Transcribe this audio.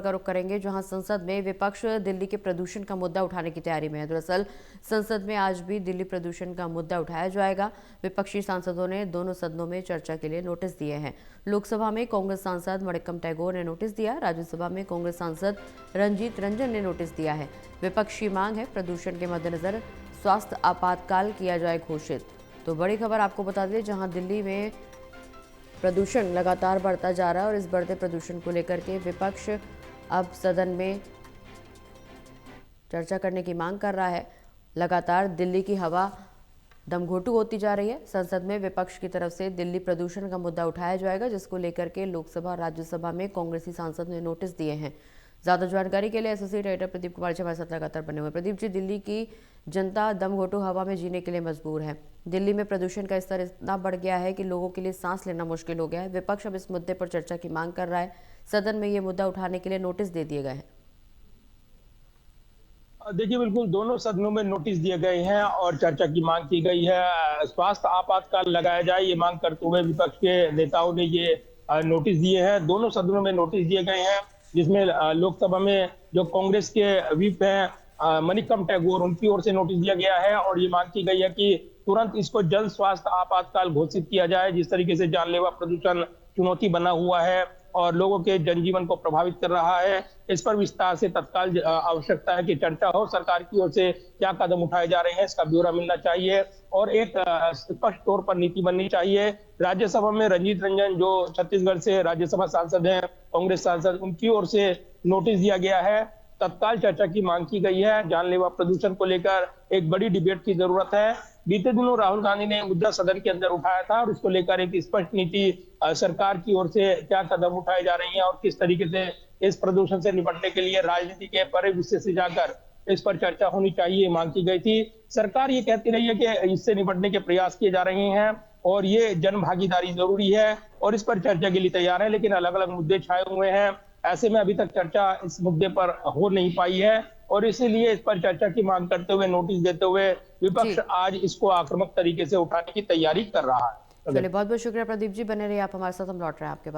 का रुख करेंगे, जहां संसद में विपक्ष दिल्ली के प्रदूषण का मुद्दा उठाने की तैयारी में है। दरअसल संसद में आज भी दिल्ली प्रदूषण का मुद्दा उठाया जाएगा। विपक्षी सांसदों ने दोनों सदनों में चर्चा के लिए नोटिस दिए हैं। लोकसभा में कांग्रेस सांसद मणिक्कम टैगोर ने नोटिस दिया। राज्यसभा में कांग्रेस सांसद रंजीत रंजन ने नोटिस दिया है। विपक्ष की मांग है प्रदूषण के मद्देनजर स्वास्थ्य आपातकाल किया जाए घोषित। तो बड़ी खबर आपको बता दें, जहां दिल्ली में प्रदूषण लगातार बढ़ता जा रहा है और इस बढ़ते प्रदूषण को लेकर के विपक्ष अब सदन में चर्चा करने की मांग कर रहा है। लगातार दिल्ली की हवा दमघोटू होती जा रही है। संसद में विपक्ष की तरफ से दिल्ली प्रदूषण का मुद्दा उठाया जाएगा, जिसको लेकर के लोकसभा और राज्यसभा में कांग्रेसी सांसद ने नोटिस दिए हैं। ज्यादा जानकारी के लिए एसोसिएट एडिटर प्रदीप कुमार जी हमारे साथ लगातार बने हुए। प्रदीप जी, दिल्ली की जनता दमघोटू हवा में जीने के लिए मजबूर है। दिल्ली में प्रदूषण का स्तर इतना बढ़ गया है कि लोगों के लिए सांस लेना मुश्किल हो गया है। विपक्ष अब इस मुद्दे पर चर्चा की मांग कर रहा है। सदन में ये मुद्दा उठाने के लिए नोटिस दे दिए गए हैं। देखिए, बिल्कुल दोनों सदनों में नोटिस दिए गए हैं और चर्चा की मांग की गई है। स्वास्थ्य आपातकाल लगाया जाए, ये मांग करते हुए विपक्ष के नेताओं ने ये नोटिस दिए हैं। दोनों सदनों में नोटिस दिए गए हैं, जिसमें लोकसभा में जो कांग्रेस के व्हिप हैं मणिक्कम टैगोर, उनकी ओर से नोटिस दिया गया है और ये मांग की गई है कि तुरंत इसको जल स्वास्थ्य आपातकाल घोषित किया जाए। जिस तरीके से जानलेवा प्रदूषण चुनौती बना हुआ है और लोगों के जनजीवन को प्रभावित कर रहा है, इस पर विस्तार से तत्काल आवश्यकता है कि चर्चा हो। सरकार की ओर से क्या कदम उठाए जा रहे हैं, इसका ब्यौरा मिलना चाहिए और एक स्पष्ट तौर पर नीति बननी चाहिए। राज्यसभा में रंजीत रंजन, जो छत्तीसगढ़ से राज्यसभा सांसद हैं, कांग्रेस सांसद, उनकी ओर से नोटिस दिया गया है। तत्काल चर्चा की मांग की गई है। जानलेवा प्रदूषण को लेकर एक बड़ी डिबेट की जरूरत है। बीते दिनों राहुल गांधी ने मुद्दा सदन के अंदर उठाया था और उसको लेकर एक स्पष्ट नीति सरकार की ओर से क्या कदम उठाए जा रही हैं और किस तरीके से इस प्रदूषण से निपटने के लिए राजनीति के परिविषय से जाकर इस पर चर्चा होनी चाहिए, मांग की गई थी। सरकार ये कहती रही है कि इससे निपटने के प्रयास किए जा रहे हैं और ये जन भागीदारी जरूरी है और इस पर चर्चा के लिए तैयार है, लेकिन अलग अलग मुद्दे छाए हुए हैं। ऐसे में अभी तक चर्चा इस मुद्दे पर हो नहीं पाई है और इसीलिए इस पर चर्चा की मांग करते हुए, नोटिस देते हुए विपक्ष जी, आज इसको आक्रामक तरीके से उठाने की तैयारी कर रहा है। चलिए बहुत बहुत शुक्रिया प्रदीप जी, बने रहिए आप हमारे साथ, हम लौट रहे हैं आपके पास।